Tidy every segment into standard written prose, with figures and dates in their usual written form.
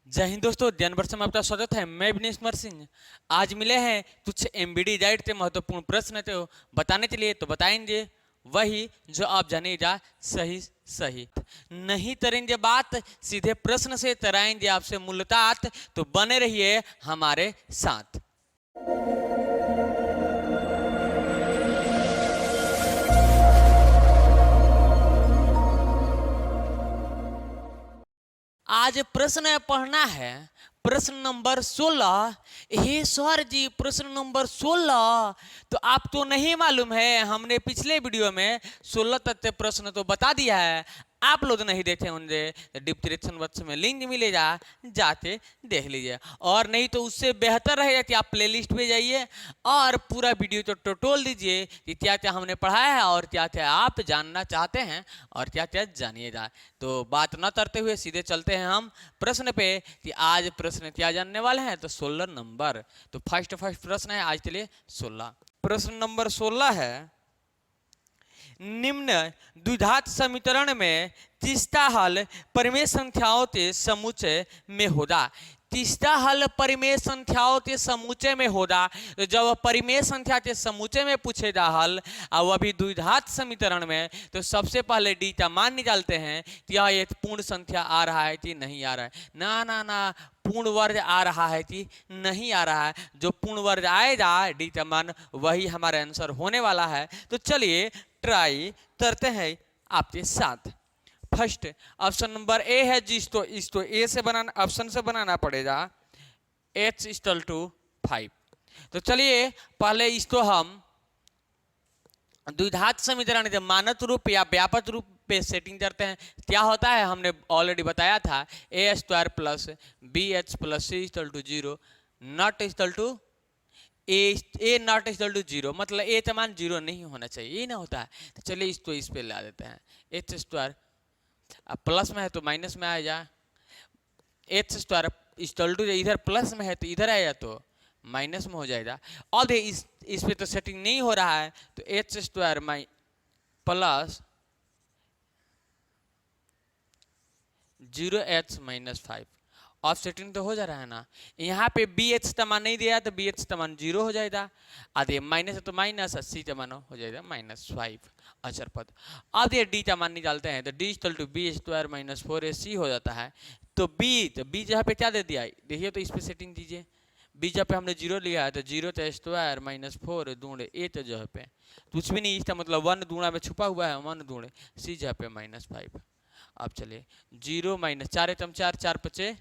जय हिंद दोस्तों, ध्यान वर्ष में आपका स्वागत है। मैं विनेश कुमार सिंह। आज मिले हैं कुछ एमबीडी डाइट से महत्वपूर्ण प्रश्न थे बताने के लिए, तो बताएंगे वही जो आप जाने जा सही सही। नहीं करेंगे बात सीधे प्रश्न से, तराएंगे आपसे मुलाकात, तो बने रहिए हमारे साथ। आज प्रश्न पढ़ना है प्रश्न नंबर 16। हे सर जी, प्रश्न नंबर 16 तो आप तो नहीं मालूम है, हमने पिछले वीडियो में 16 तक प्रश्न तो बता दिया है। आप लोग नहीं देखे होंगे तो डिस्क्रिप्शन बॉक्स में लिंक मिलेगा, जाके देख लीजिए। और नहीं तो उससे बेहतर रहेगा कि आप प्लेलिस्ट पे जाइए और पूरा वीडियो तो टोटोल दीजिए कि क्या क्या हमने पढ़ाया है और क्या क्या आप जानना चाहते हैं और क्या क्या जानिएगा। तो बात न करते हुए सीधे चलते हैं हम प्रश्न पे कि आज प्रश्न क्या जानने वाले हैं। तो 16 नंबर, तो फर्स्ट प्रश्न है आज के लिए 16। प्रश्न नंबर 16 है, निम्न द्विघात समीकरण में तीसरा हल परिमेय संख्याओं के समुच्चय में होगा। तीसरा हल परिमेय संख्याओं के समुच्चय में होगा। तो जब परिमेय संख्या के समुच्चय में पूछेगा हल और वह भी द्विघात समीकरण में, तो सबसे पहले डी का मान निकालते हैं कि यह एक पूर्ण संख्या आ रहा है कि नहीं आ रहा है। ना ना ना, पूर्ण वर्ग आ रहा है कि नहीं आ रहा है। जो पूर्ण वर्ग आएगा डी का मान, वही हमारा आंसर होने वाला है। तो चलिए ट्राई करते हैं आपके साथ। फर्स्ट ऑप्शन नंबर ए है जी, इसको ए से बनाना, ऑप्शन से बनाना पड़ेगा। h equal to 5। तो चलिए पहले इसको हम द्विघात समीकरण के मानक रूप या व्यापक रूप पे सेटिंग करते हैं। क्या होता है हमने ऑलरेडी बताया था, a square plus B H plus C equal to 0 not equal to a not equal to 0, मतलब ए का मान 0 नहीं होना चाहिए, ये ना होता है। तो चलिए इसको इस पे ला देते हैं। एच स्क्वायर अब प्लस में है तो माइनस में आएगा, एच स्क्वायर इक्वल टू इधर प्लस में है तो इधर आएगा तो माइनस में हो जाएगा। और इस पे तो सेटिंग नहीं हो रहा है, तो H square plus 0h minus 5 of setting तो हो जा रहा है ना। यहाँ पे बी एच तमान नहीं दिया तो बी एच तमान 0 हो जाएगा, आधे माइनस है तो माइनस, सी तमान हो जाएगा -5 अचर पद। अब ये डी तमान निकालते हैं तो D equal to B square minus 4ac हो जाता है। तो बी जहाँ पे क्या दे दिया, देखिए तो इस पे सेटिंग दीजिए। बी जहाँ पे हमने 0 लिया है तो 0 तो स्क्वायर माइनस 4 दूणे ए तो जहाँ पे कुछ भी नहीं, इसका मतलब 1 दूणा में छुपा हुआ है, 1 दूणे सी जहाँ पे -5। अब चलिए 0 माइनस 4 एकम 4 4 5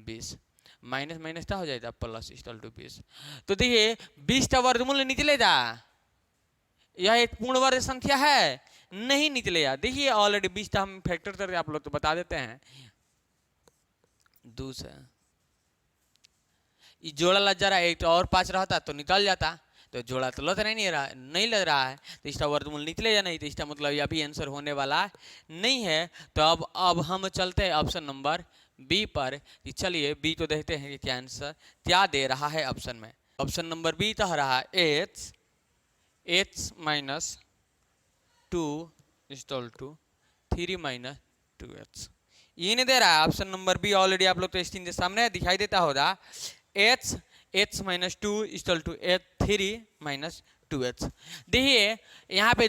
20 माइनस माइनस क्या हो जाएगा प्लस इक्वल टू 20। तो देखिए 20 का वर्गमूल निकलेगा, यह एक पूर्ण वर्ग संख्या है, नहीं निकलेगा। देखिए ऑलरेडी 20 का हम फैक्टर करके आप लोग तो बता देते हैं। दूसरा जोड़ा लग जा रहा है, एक और 5 रहता तो निकल जाता, तो जोड़ा तो लग नहीं रहा, नहीं लग रहा है, तो इसका वर्गमूल निकलेगा नहीं, तो इसका मतलब यह भी आंसर होने वाला नहीं है। तो अब हम चलते हैं ऑप्शन नंबर बी पर। चलिए बी को देखते हैं कि क्या आंसर क्या दे रहा है ऑप्शन में। ऑप्शन नंबर बी कह रहा है h minus 2 equal to 3 minus 2h। ये नहीं दे रहा है ऑप्शन नंबर बी, ऑलरेडी आप लोग तो स्क्रीन के सामने दिखाई देता होगा। h minus 2 equal to 3 minus 2h। देखिए यहाँ पे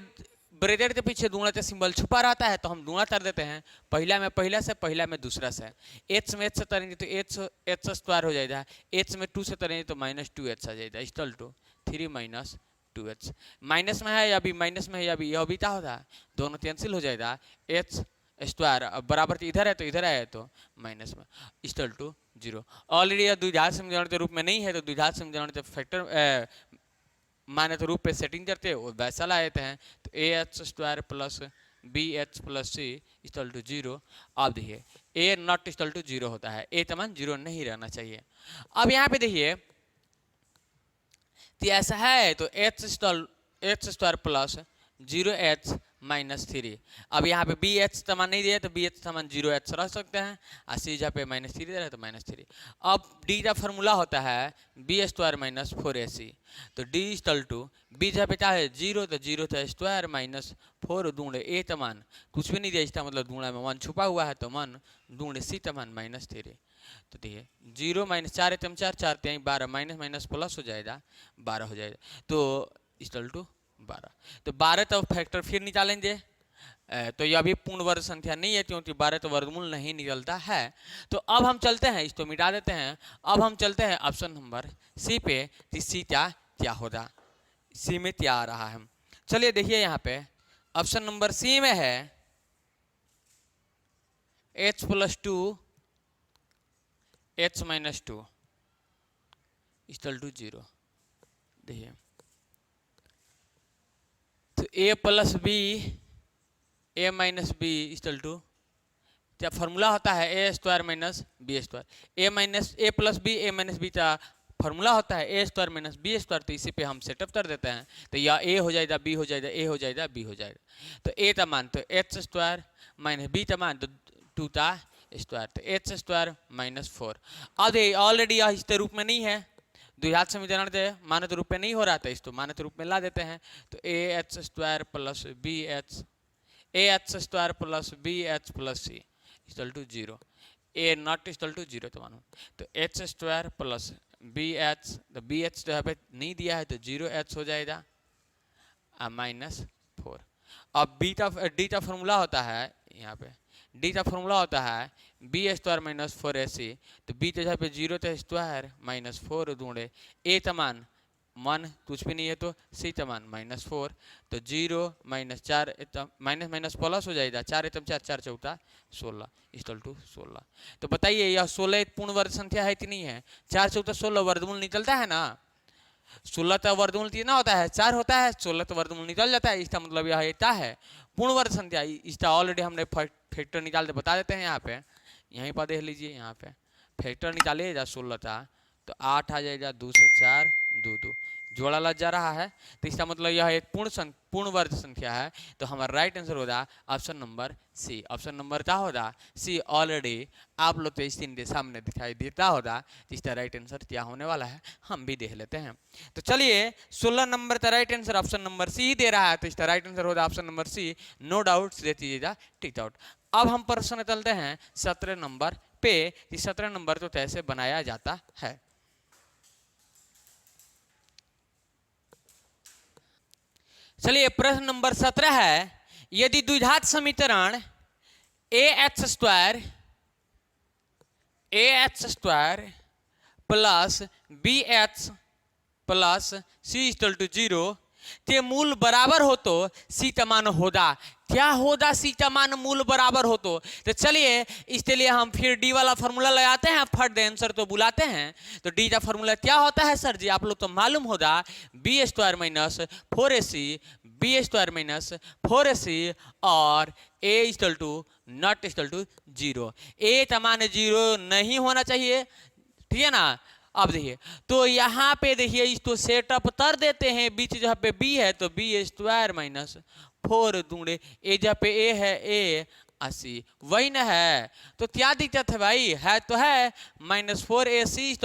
ब्रेकेट के पीछे दूना का सिंबल छुपा रहता है, तो हम दूना कर देते हैं। पहला में पहला से, पहला में दूसरा से। h में h से करेंगे तो h स्क्वायर हो जाएगा, h में 2 से करेंगे तो -2h आ जाएगा equal to 3 minus 2h। Minus में है या भी माइनस में है या भी, यह भी क्या होता है, दोनों कैंसिल हो जाएगा। h स्क्वायर बराबर इधर है तो इधर आया तो माइनस में इक्वल टू 0। ऑलरेडी यह द्विघात समीकरण के रूप में नहीं है, तो द्विघात समीकरण के फैक्टर मानक रूप पे सेटिंग करते हैं वैसा लाते हैं। तो A H square plus B H plus C equal to 0। अब देखिए ए नॉट इक्वल टू 0 होता है, ए तमान 0 नहीं रहना चाहिए। अब यहाँ पे देखिए तो ऐसा है, तो एच स्क्वायर प्लस 0h -3। अब यहाँ पे बी एच समान नहीं दिया तो बी एच समान 0h रख सकते हैं, और सी जहाँ पे -3 दे रहा है तो -3। अब डी का फॉर्मूला होता है बी स्क्वायर माइनस 4ac, तो डी इक्वल टू बी जहाँ पे क्या है 0, तो 0 था स्क्वायर माइनस 4 दूणे ए तमान कुछ भी नहीं दिया, इसका मतलब दूणा में 1 छुपा हुआ है, तो 1 दूणे सी तमान -3। तो देखिए 0 माइनस 4 तम 4 4 त्यहीं 12 माइनस माइनस प्लस हो जाएगा 12 हो जाएगा, तो इक्वल टू 12। तो 12 तो फैक्टर फिर निकालेंगे, तो यह भी पूर्ण वर्ग संख्या नहीं है क्योंकि 12 तो वर्गमूल नहीं निकलता है। तो अब हम चलते हैं, इसको मिटा देते हैं। अब हम चलते हैं ऑप्शन नंबर सी पे, कि सी क्या होगा, सी में क्या आ रहा है। चलिए देखिए यहाँ पे ऑप्शन नंबर सी में है h + 2 h - 2 = 0। देखिए तो a + b a - b = क्या फॉर्मूला होता है a² - b²। a + b a - b का फॉर्मूला होता है a² - b²। तो इसी पे हम सेटअप कर देते हैं, तो या a हो जाएगा b हो जाएगा a हो जाएगा b हो जाएगा। तो a का मान तो h² - b का मान तो 2 का स्क्वायर, तो h² - 4। अब ये ऑलरेडी यह इस रूप में नहीं है, द्विघात समीकरण से मानक रूप में नहीं हो रहा था, इसको मानक रूप में ला देते हैं। तो ah² + bh ah² + bh + c = 0, a not = 0 तो मानो, तो h² + bh, तो bh जो है नहीं दिया है तो 0h हो जाएगा -4। अब डी का फॉर्मूला होता है, यहाँ पे डी का फॉर्मूला होता है b² - 4ac, तो b तो जहाँ पे 0 तो स्क्वायर -4 दूणे a तमान 1 कुछ भी नहीं है तो c तमान -4, तो 0 - 4 माइनस माइनस प्लस हो जाएगा, 4 तम 4 4 चौथा 16 = 16। तो बताइए यह 16 एक पूर्ण वर्ग संख्या है कि नहीं है? 4 चौथा 16 वर्गमूल निकलता है ना, 16 का वर्गमूल कितना होता है 4 होता है, 16 तो वर्गमूल निकल जाता है, इसका मतलब यह क्या है पूर्ण वर्ग संख्या। इसका ऑलरेडी हमने फैक्टर निकाल दे बता देते हैं, यहाँ पे यहीं पर देख लीजिए, यहाँ पे फैक्टर निकालिएगा 16 का तो 8 आ जाएगा, 2 से 4 2 2 जोड़ा लग जा रहा है, तो इसका मतलब यह एक पूर्ण वर्ग संख्या है। तो हमारा राइट आंसर होगा option number C. Option number क्या होगा सी। ऑलरेडी आप लोग तो स्क्रीन के सामने दिखाई देता होगा, इसका राइट आंसर क्या होने वाला है हम भी देख लेते हैं। तो चलिए 16 नंबर का right answer option number C दे रहा है, तो इसका राइट आंसर होगा option number C. No doubt दे दीजिएगा, टिक आउट। अब हम प्रश्न चलते हैं 17 नंबर पे, 17 नंबर तो कैसे बनाया जाता है। चलिए प्रश्न नंबर 17 है, यदि द्विघात समीकरण ah² plus bh plus c = 0 के मूल बराबर हो तो सी का मान होगा। क्या होगा सी का मान मूल बराबर हो तो चलिए इसके लिए हम फिर डी वाला फॉर्मूला लगाते हैं, फट दे आंसर तो बुलाते हैं। तो डी का फॉर्मूला क्या होता है सर जी, आप लोग तो मालूम होगा b² - 4ac b² - 4ac और a = नॉट = 0। a का मान 0 नहीं होना चाहिए, ठीक है ना। अब देखिए तो यहाँ पे देखिए इसको सेटअप कर देते हैं, बीच जहाँ पे b है तो b² - 4 दूणे a जहाँ पे a है a 80 वही ना है, तो क्या दिक्कत है भाई, है तो है -4ac =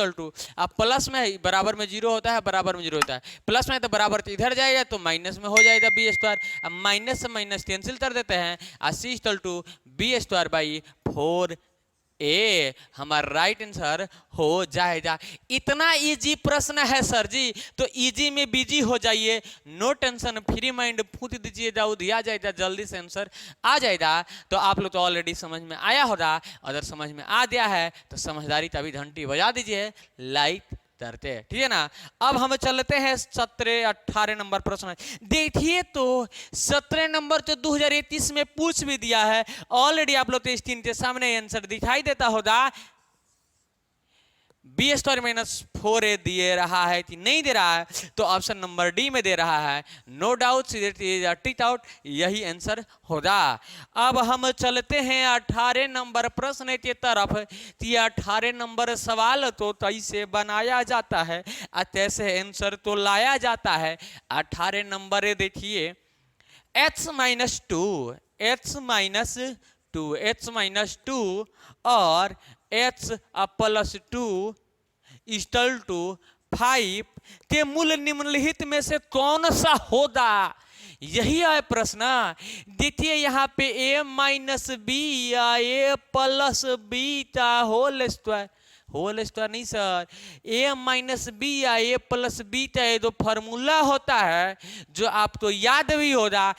अब प्लस में बराबर में 0 होता है, बराबर में 0 होता है, प्लस में तो बराबर तो इधर जाएगा तो माइनस में हो जाएगा b²। अब माइनस से माइनस कैंसिल कर देते हैं, c = b²/4 ए हमारा राइट आंसर हो जाएगा। इतना इजी प्रश्न है सर जी, तो इजी में बिजी हो जाइए, नो टेंशन, फ्री माइंड फूट दीजिएगा, दिया जाएगा, जल्दी से आंसर आ जाएगा। तो आप लोग तो ऑलरेडी समझ में आया होगा, अगर समझ में आ गया है तो समझदारी तभी घंटी बजा दीजिए, लाइक करते हैं, ठीक है ना। अब हम चलते हैं 17-18 नंबर प्रश्न। देखिए तो 17 नंबर तो 2021 में पूछ भी दिया है, ऑलरेडी आप लोग स्क्रीन के सामने आंसर दिखाई देता होगा। b² - 4a दिए रहा है कि नहीं दे रहा है, तो ऑप्शन नंबर डी में दे रहा है, नो डाउट टिक आउट, यही आंसर होगा। अब हम चलते हैं 18 नंबर प्रश्न के तरफ। 18 नंबर सवाल तो कैसे बनाया जाता है और कैसे आंसर तो लाया जाता है। 18 नंबर देखिए, h minus two, h minus two, h minus two और h plus two equal to 5 के मूल निम्नलिखित में से कौन सा होगा, यही है प्रश्न। देखिए यहाँ पे a माइनस बी या a प्लस बी का होल स्क्वायर नहीं सर, a माइनस बी या a प्लस बी का ये जो फॉर्मूला होता है जो आपको याद भी होगा,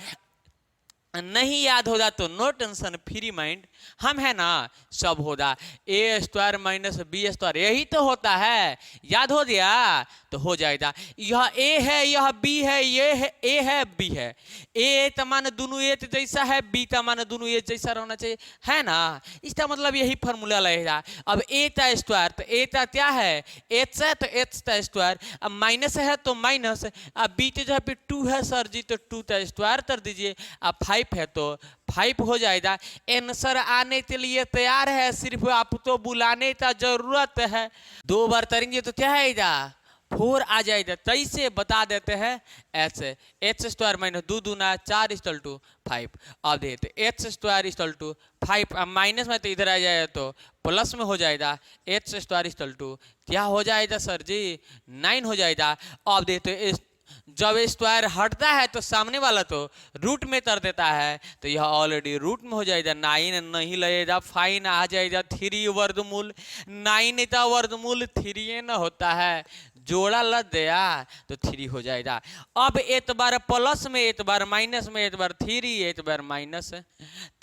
नहीं याद होगा तो नो टेंशन, फ्री माइंड, हम है ना, सब होगा ए स्क्वायर माइनस बी स्क्वायर, यही तो होता है, याद हो गया तो हो जाएगा। यह ए है, यह बी है, ये है ए है बी है, ए का मान दोनों ए जैसा है, बी का मान दोनों ए जैसा रहना चाहिए, है ना, इसका मतलब यही फॉर्मूला रहेगा। अब ए का स्क्वायर, तो ए का क्या है, एच है तो एच का स्क्वायर, अब माइनस है तो माइनस, अब बी के जगह पे 2 है सर जी तो 2 का स्क्वायर कर दीजिए, अब 5 है तो 5 हो जाएगा। आंसर आने के लिए तैयार है, सिर्फ आपको बुलाने का जरूरत है। 2 बार करेंगे तो क्या आएगा, 4 आ जाएगा। कैसे बता देते हैं, ऐसे एच स्क्वायर माइनस 2 दूना 4 इक्वल टू 5। अब देखते एच स्क्वायर इक्वल टू 5, अब माइनस में तो इधर आ जाएगा तो प्लस में हो जाएगा, एच स्क्वायर इक्वल टू क्या हो जाएगा सर जी, 9 हो जाएगा। अब देखते जब स्क्वायर हटता है तो सामने वाला तो रूट में कर देता है, तो यह ऑलरेडी रूट में हो जाएगा, 9 नहीं लगेगा, फाइन आ जाएगा 3 वर्गमूल, 9 का वर्गमूल 3 न होता है, जोड़ा लग गया तो 3 हो जाएगा। अब एक बार प्लस में, एक बार माइनस में, एक बार 3, एक बार माइनस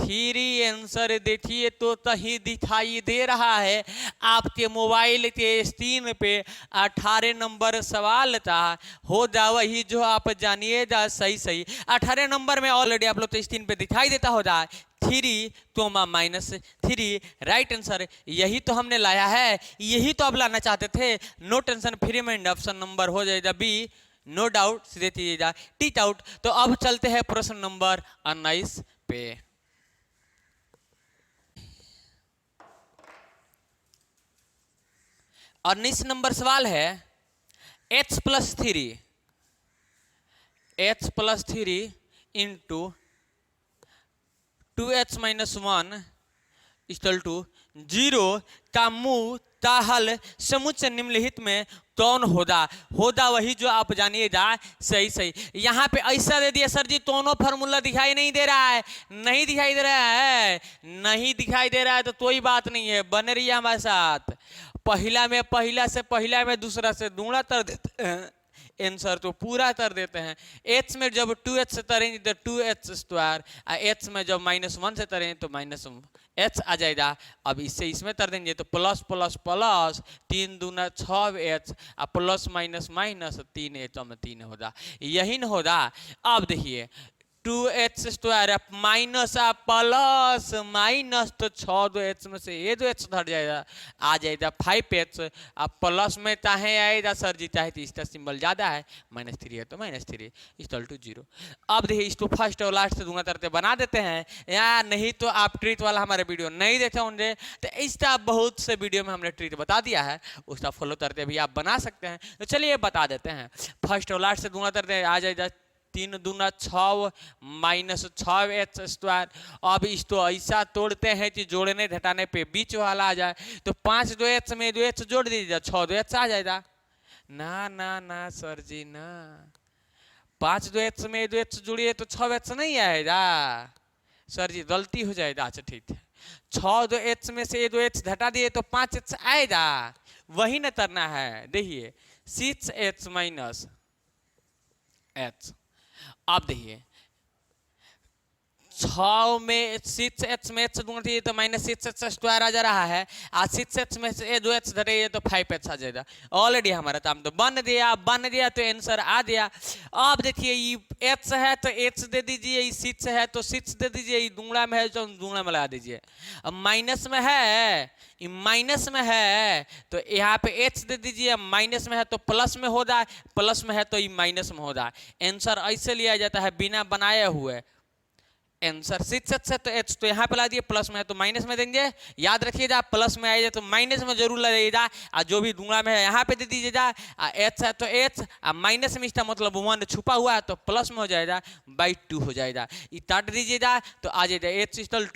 3। आंसर देखिए तो कहीं दिखाई दे रहा है आपके मोबाइल के स्क्रीन पे 18 नंबर सवाल था, हो जा वही जो आप जानिएगा सही सही। 18 नंबर में ऑलरेडी आप लोग तो स्क्रीन पे दिखाई देता होगा 3 माइनस 3, राइट आंसर यही तो हमने लाया है, यही तो आप लाना चाहते थे। No tension, free mind, option number हो जाएगा बी, नो डाउट, सीधे चीजेगा टीच आउट। तो अब चलते हैं प्रश्न नंबर 19 पे। 19 नंबर सवाल है, h plus 3 into 2h minus 1 equal to 0 का मूल का हल समुच्चय निम्नलिखित में कौन होगा, वही जो आप जानिएगा सही सही। यहाँ पे ऐसा दे दिया सर जी, दोनों फार्मूला दिखाई नहीं दे रहा है, नहीं दिखाई दे रहा है, नहीं दिखाई दे रहा है तो कोई बात नहीं है, बने रहिए हमारे साथ। पहला में दूसरा से दूना कर देते हैं, आंसर तो पूरा कर देते हैं। h में जब 2h से करेंगे तो 2h स्क्वायर, h में जब -1 से करेंगे तो -h आ जाएगा। अब इससे इसमें कर देंगे तो प्लस प्लस प्लस 3 दूना 6h, plus minus minus 3h में 3 होगा, यही न होगा। अब देखिए 2h square minus plus minus तो 6 में से ये 2h हट जाएगा, आ जाएगा 5h। अब प्लस में चाहे आएगा सर जी, चाहे तो इसका सिंबल ज़्यादा है, -3 है तो -3 इक्वल टू 0। अब देखिए इसको फर्स्ट और लास्ट से दूंगा तरते बना देते हैं, या नहीं तो आप ट्रीट वाला हमारे वीडियो नहीं देखे होंगे तो इसका बहुत से वीडियो में हमने ट्रीट बता दिया है, उसका फॉलो करते भी आप बना सकते हैं। तो चलिए बता देते हैं, फर्स्ट और लास्ट से दूंगा तरते आ जाएगा 3 दूना 6 माइनस 6h स्क्वायर। अब इसको ऐसा तोड़ते हैं कि जोड़ने घटाने पे बीच वाला आ जाए, तो 5 2h में 2h जोड़ दीजिएगा, 6 2h आ जाएगा। ना ना ना सर जी ना, 5 2h में 2h जोड़िए तो 6h नहीं आएगा सर जी, गलती हो जाएगा। अच्छा ठीक है, 6 2h में से 2h घटा दिए तो 5h आएगा, वही न करना है। देखिए 6h माइनस h, अब देखिए 6 में 6h में h दूंगा तो -6h स्क्वायर आ जा रहा है, आज 6h में से 2h घटेगा तो 5h आ जाएगा। ऑलरेडी हमारा काम तो बन दिया तो आंसर आ गया। अब देखिए ये h है तो h दे दीजिए, ये 6 है तो 6 दे दीजिए, ये दूंगड़ा में है तो दूंगड़ा में लगा दीजिए। अब माइनस में है तो यहाँ पे h दे दीजिए, माइनस में है तो प्लस में हो जाए, प्लस में है तो ये माइनस में हो जाए। आंसर ऐसे लिया जाता है बिना बनाए हुए, आंसर 6 से तो एच तो यहाँ पे ला दिए, प्लस में है तो माइनस में देंगे, याद रखिएगा प्लस में आइए तो माइनस में जरूर लगाइएगा, और जो भी दूंगा में है यहाँ पे दे दीजिएगा, एच है तो एच, माइनस में इसका मतलब 1 छुपा हुआ है तो प्लस में हो जाएगा, बाई 2 हो जाएगा, ये काट दीजिएगा तो आ जाएगा एच इक्वल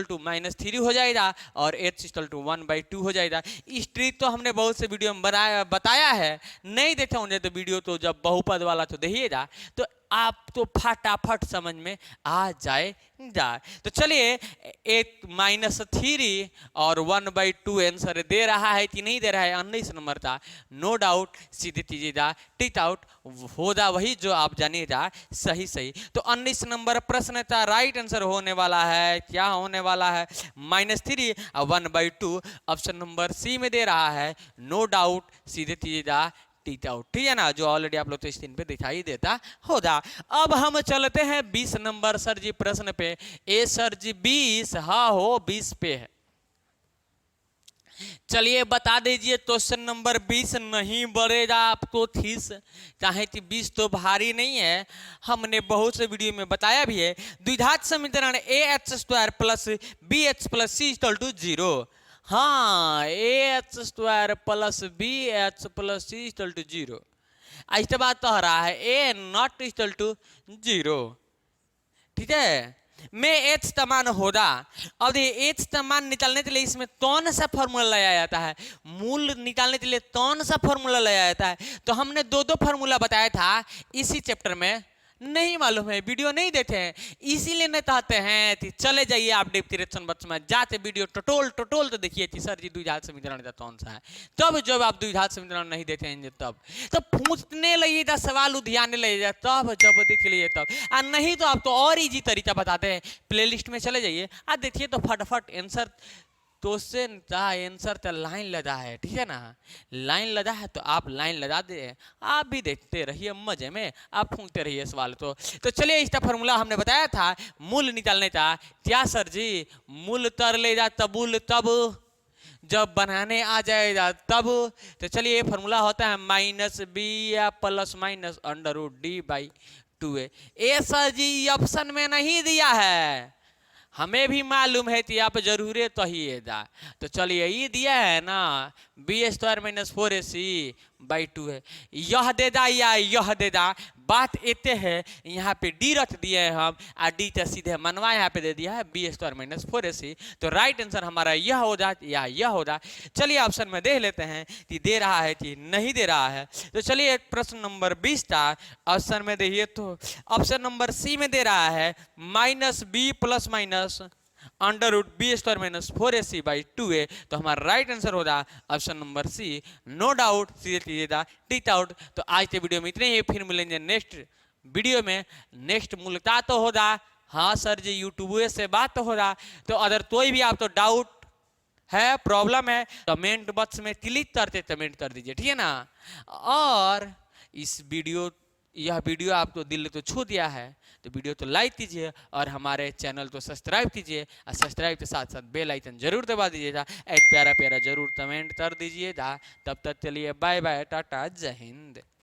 टू -3 हो जाएगा, और एच इक्वल टू 1/2 हो जाएगा। इस ट्रिक तो हमने बहुत से वीडियो में बताया है, नहीं देखे होंगे तो वीडियो तो जब बहुपद वाला तो देखिएगा, तो आप तो फटाफट समझ में आ जाएगा। तो चलिए 8 - 3 और 1/2 आंसर दे रहा है कि नहीं दे रहा है, 19 नंबर था, नो डाउट, सीधे कीजिएगा टिक आउट, होगा वही जो आप जानिएगा सही सही। तो 19 नंबर प्रश्न का राइट आंसर होने वाला है, क्या होने वाला है, -3 और 1/2, ऑप्शन नंबर सी में दे रहा है, नो डाउट, सीधे कीजिएगा टिक आउट, ठीक है ना, जो ऑलरेडी आप लोग तो स्क्रीन पे दिखाई देता होगा। अब हम चलते हैं 20 नंबर सर जी प्रश्न पे। ए सर जी 20, हाँ हो 20 पे है। चलिए बता दीजिए, क्वेश्चन नंबर 20 नहीं बढ़ेगा आपको फीस, चाहे कि 20 तो भारी नहीं है, हमने बहुत से वीडियो में बताया भी है। द्विघात समीकरण AH² plus BH plus C equal to 0, हाँ AH² plus BH plus C equal to 0, ऐसे बात तो रहा है A नॉट इक्वल टू 0, ठीक है, में एच का मान होगा। अब देखिए एच का मान निकालने के लिए इसमें कौन सा फॉर्मूला लगाया जाता है, मूल निकालने के लिए कौन सा फॉर्मूला लगाया जाता है, तो हमने दो फॉर्मूला बताया था इसी चैप्टर में, नहीं मालूम है, वीडियो नहीं देखे हैं, इसीलिए नहीं चाहते हैं कि चले जाइए आप डिस्क्रिप्शन बॉक्स में जाते वीडियो टोटोल तो देखिए कि सर जी द्विघात समीकरण का कौन सा है, तब जब आप द्विघात समीकरण नहीं देते हैं तब पूछने लगेगा, सवाल उधियाने लगेगा, तब जब देख लीजिए तब, और नहीं तो आप तो और इजी तरीका बताते हैं, प्लेलिस्ट में चले जाइए और देखिए तो फटाफट आंसर, तो उससे आंसर तो लाइन लगा है, ठीक है ना, लाइन लगा है तो आप लाइन लगा दे, आप भी देखते रहिए मजे में, आप फूंकते रहिए सवाल। तो चलिए इसका फॉर्मूला हमने बताया था मूल निकालने का, क्या सर जी, मूल तर ले जा तबुल तब, जब बनाने आ जाएगा तब, तो चलिए ये फॉर्मूला होता है -b या ±√d/2a। ए सर जी ऑप्शन में नहीं दिया है, हमें भी मालूम है कि आप जरूर तो ही है, तो चलिए ये दिया है ना b² - 4ac/2 है, यह दे दा या यह दे दा, बात इतने है, यहाँ पे डी रख दिए हैं हम, और डी का सीधे मनवा यहाँ पे दे दिया है b² - 4ac, तो राइट आंसर हमारा यह हो जा या यह हो जा। चलिए ऑप्शन में देख लेते हैं कि दे रहा है कि नहीं दे रहा है। तो चलिए प्रश्न नंबर 20 था, ऑप्शन में देखिए तो ऑप्शन नंबर सी में दे रहा है -b ± √b² - 4ac/2a, तो हमारा राइट आंसर होगा option number C, no doubt, सीधे कीजिएगा टिक आउट। तो आज के वीडियो में इतने ही, फिर मिलेंगे नेक्स्ट वीडियो में, नेक्स्ट मुलाकात तो होगा, हाँ सर जी यूट्यूब से बात तो होगा, तो अगर कोई भी आप तो डाउट है, प्रॉब्लम है, कमेंट बॉक्स में क्लिक करते कमेंट कर दीजिए, ठीक है ना, और इस यह वीडियो आपको दिल तो छू दिया है तो वीडियो तो लाइक कीजिए, और हमारे चैनल को सब्सक्राइब कीजिए, और सब्सक्राइब के साथ साथ बेल आइकन जरूर दबा दीजिएगा, एक प्यारा प्यारा जरूर कमेंट कर दीजिएगा। तब तक चलिए बाय बाय, टाटा, जय हिंद।